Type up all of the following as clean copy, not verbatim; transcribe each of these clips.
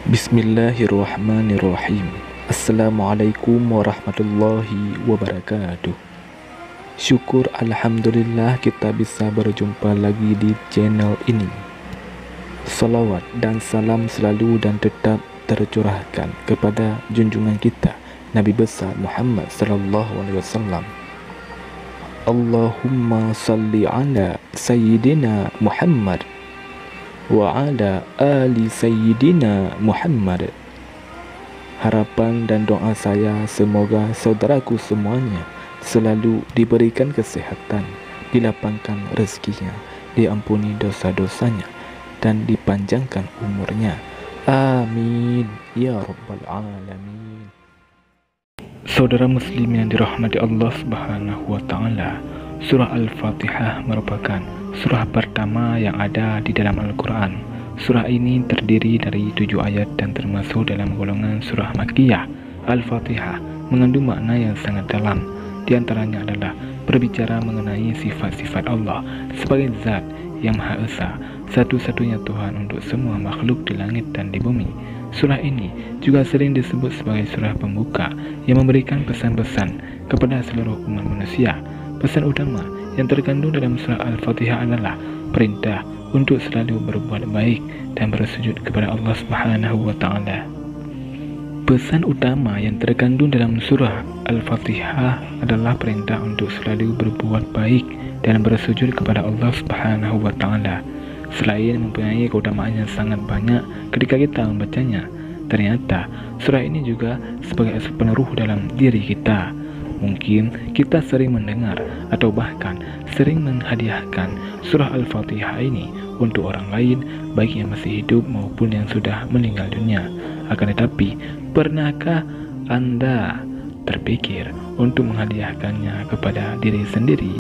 Bismillahirrahmanirrahim. Assalamualaikum warahmatullahi wabarakatuh. Syukur Alhamdulillah kita bisa berjumpa lagi di channel ini. Salawat dan salam selalu dan tetap tercurahkan kepada junjungan kita Nabi besar Muhammad sallallahu alaihi wasallam. Allahumma salli ala Sayyidina Muhammad wa ala ali Sayyidina Muhammad. Harapan dan doa saya semoga saudaraku semuanya selalu diberikan kesehatan, dilapangkan rezekinya, diampuni dosa-dosanya, dan dipanjangkan umurnya. Amin ya rabbal alamin. Saudara muslim yang dirahmati Allah Subhanahu wa taala, surah Al-Fatihah merupakan surah pertama yang ada di dalam Al-Quran. Surah ini terdiri dari 7 ayat dan termasuk dalam golongan surah Makkiyah. Al-Fatihah mengandung makna yang sangat dalam. Di antaranya adalah berbicara mengenai sifat-sifat Allah sebagai zat yang Maha Esa, satu-satunya Tuhan untuk semua makhluk di langit dan di bumi. Surah ini juga sering disebut sebagai surah pembuka yang memberikan pesan-pesan kepada seluruh umat manusia. Pesan utama yang terkandung dalam surah Al-Fatihah adalah perintah untuk selalu berbuat baik dan bersujud kepada Allah Subhanahu wa taala. Pesan utama yang terkandung dalam surah Al-Fatihah adalah perintah untuk selalu berbuat baik dan bersujud kepada Allah Subhanahu wa taala. Selain mempunyai keutamaan yang sangat banyak ketika kita membacanya, ternyata surah ini juga sebagai peneruh dalam diri kita. Mungkin kita sering mendengar atau bahkan sering menghadiahkan surah Al-Fatihah ini untuk orang lain, baik yang masih hidup maupun yang sudah meninggal dunia. Akan tetapi, pernahkah Anda terpikir untuk menghadiahkannya kepada diri sendiri?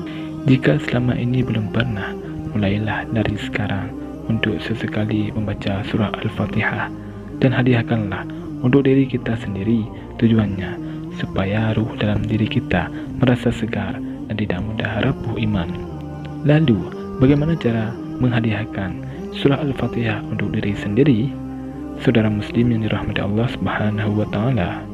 Jika selama ini belum pernah, mulailah dari sekarang untuk sesekali membaca surah Al-Fatihah dan hadiahkanlah untuk diri kita sendiri. Tujuannya supaya ruh dalam diri kita merasa segar dan tidak mudah rapuh iman. Lalu, bagaimana cara menghadiahkan surah Al-Fatihah untuk diri sendiri? Saudara muslim yang dirahmati Allah Subhanahu wa taala,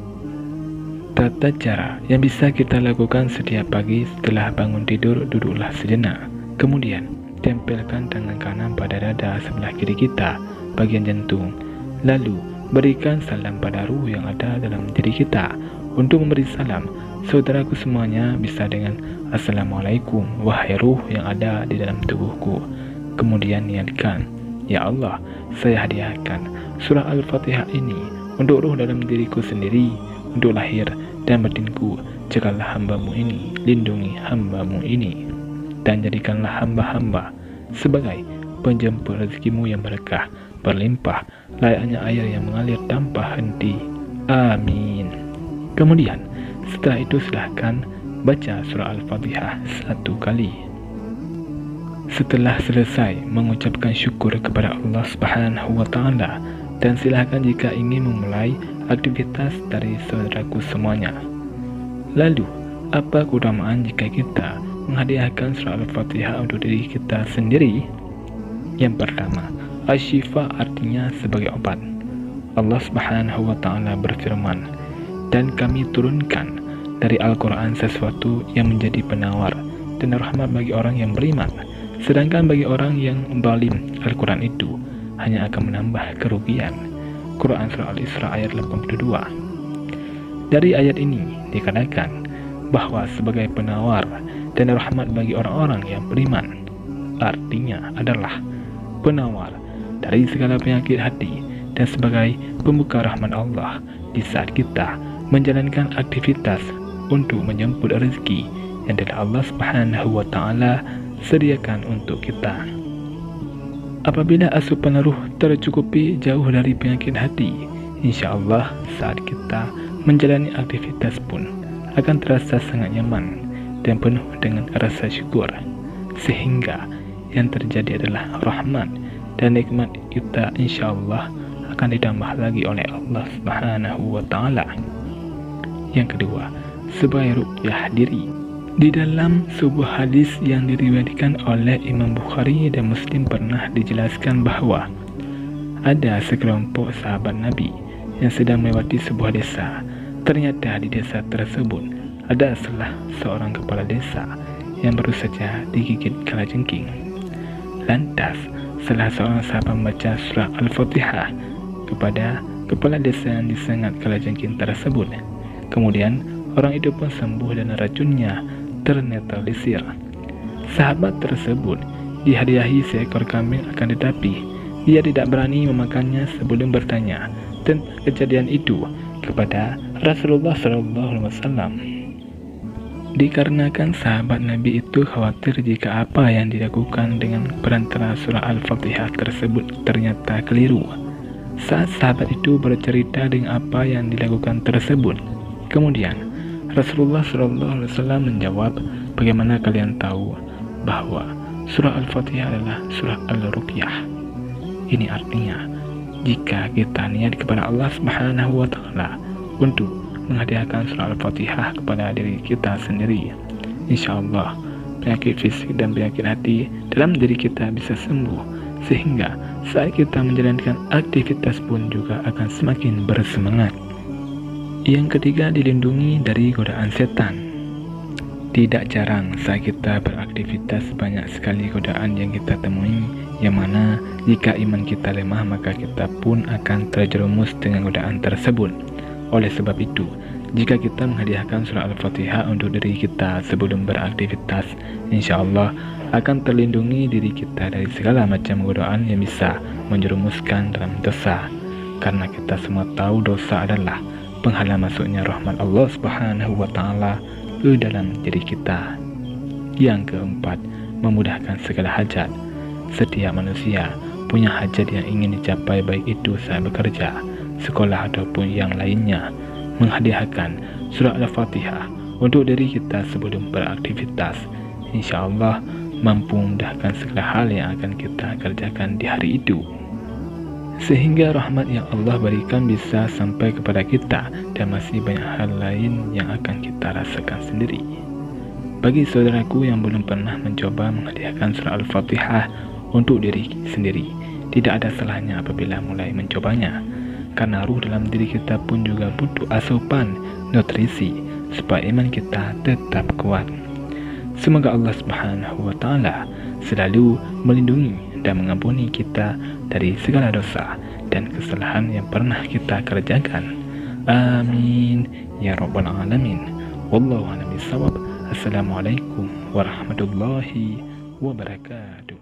tata cara yang bisa kita lakukan setiap pagi setelah bangun tidur, duduklah sejenak. Kemudian, tempelkan tangan kanan pada dada sebelah kiri kita, bagian jantung. Lalu, berikan salam pada ruh yang ada dalam diri kita. Untuk memberi salam, saudaraku semuanya bisa dengan Assalamualaikum wahai ruh yang ada di dalam tubuhku. Kemudian niatkan, ya Allah, saya hadiahkan surah Al-Fatihah ini untuk ruh dalam diriku sendiri, untuk lahir dan batinku. Jagalah hambamu ini, lindungi hambamu ini, dan jadikanlah hamba-hamba sebagai penjemput rezekimu yang berkah, berlimpah, layaknya air yang mengalir tanpa henti. Amin. Kemudian, setelah itu silahkan baca surah Al-Fatihah 1 kali. Setelah selesai mengucapkan syukur kepada Allah Subhanahu wa taala, dan silahkan jika ingin memulai aktivitas dari saudaraku semuanya. Lalu, apa keutamaan jika kita menghadiahkan surah Al-Fatihah untuk diri kita sendiri? Yang pertama, asyifa artinya sebagai obat. Allah Subhanahu wa taala berfirman, dan kami turunkan dari Al-Quran sesuatu yang menjadi penawar dan rahmat bagi orang yang beriman. Sedangkan bagi orang yang zalim, Al-Quran itu hanya akan menambah kerugian. Quran Surah Al-Isra ayat 82. Dari ayat ini dikatakan bahwa sebagai penawar dan rahmat bagi orang-orang yang beriman, artinya adalah penawar dari segala penyakit hati dan sebagai pembuka rahmat Allah di saat kita menjalankan aktivitas untuk menjemput rezeki yang dari Allah Subhanahu wa taala sediakan untuk kita. Apabila asupan ruh tercukupi jauh dari penyakit hati, insya Allah saat kita menjalani aktivitas pun akan terasa sangat nyaman dan penuh dengan rasa syukur, sehingga yang terjadi adalah rahmat dan nikmat kita insya Allah akan ditambah lagi oleh Allah Subhanahu wa taala. Yang kedua, sebagai ruqyah diri. Di dalam sebuah hadis yang diriwayatkan oleh Imam Bukhari dan Muslim pernah dijelaskan bahwa ada sekelompok sahabat Nabi yang sedang melewati sebuah desa. Ternyata di desa tersebut ada salah seorang kepala desa yang baru saja digigit kalajengking. Lantas, salah seorang sahabat membaca surah Al-Fatihah kepada kepala desa yang disengat kalajengking tersebut. Kemudian, orang itu pun sembuh dan racunnya ternetralisir. Sahabat tersebut dihadiahi seekor kambing, akan tetapi ia tidak berani memakannya sebelum bertanya tentang kejadian itu kepada Rasulullah SAW. Dikarenakan sahabat Nabi itu khawatir jika apa yang dilakukan dengan perantara surah Al-Fatihah tersebut ternyata keliru. Saat sahabat itu bercerita dengan apa yang dilakukan tersebut, kemudian Rasulullah SAW menjawab, "Bagaimana kalian tahu bahwa surah Al-Fatihah adalah surah Al-Ruqyah?" Ini artinya, jika kita niat kepada Allah Subhanahu wa Ta'ala untuk menghadiahkan surah Al-Fatihah kepada diri kita sendiri, insya Allah penyakit fisik dan penyakit hati dalam diri kita bisa sembuh, sehingga saat kita menjalankan aktivitas pun juga akan semakin bersemangat. Yang ketiga, dilindungi dari godaan setan. Tidak jarang saat kita beraktivitas banyak sekali godaan yang kita temui, yang mana jika iman kita lemah maka kita pun akan terjerumus dengan godaan tersebut. Oleh sebab itu, jika kita menghadiahkan surah Al-Fatihah untuk diri kita sebelum beraktivitas, insya Allah akan terlindungi diri kita dari segala macam godaan yang bisa menjerumuskan dalam dosa. Karena kita semua tahu dosa adalah penghalang masuknya rahmat Allah Subhanahu wa Ta'ala ke dalam diri kita. Yang keempat, memudahkan segala hajat. Setiap manusia punya hajat yang ingin dicapai, baik itu saat bekerja, sekolah ataupun yang lainnya. Menghadiahkan surah Al-Fatihah untuk diri kita sebelum beraktivitas, insya Allah mampu memudahkan segala hal yang akan kita kerjakan di hari itu, sehingga rahmat yang Allah berikan bisa sampai kepada kita, dan masih banyak hal lain yang akan kita rasakan sendiri. Bagi saudaraku yang belum pernah mencoba menghadiahkan surah Al-Fatihah untuk diri sendiri, tidak ada salahnya apabila mulai mencobanya, karena ruh dalam diri kita pun juga butuh asupan nutrisi supaya iman kita tetap kuat. Semoga Allah Subhanahu wa Ta'ala selalu melindungi dan mengampuni kita dari segala dosa dan kesalahan yang pernah kita kerjakan. Amin ya rabbal alamin. Wallahu a'lam bishawab. Assalamualaikum warahmatullahi wabarakatuh.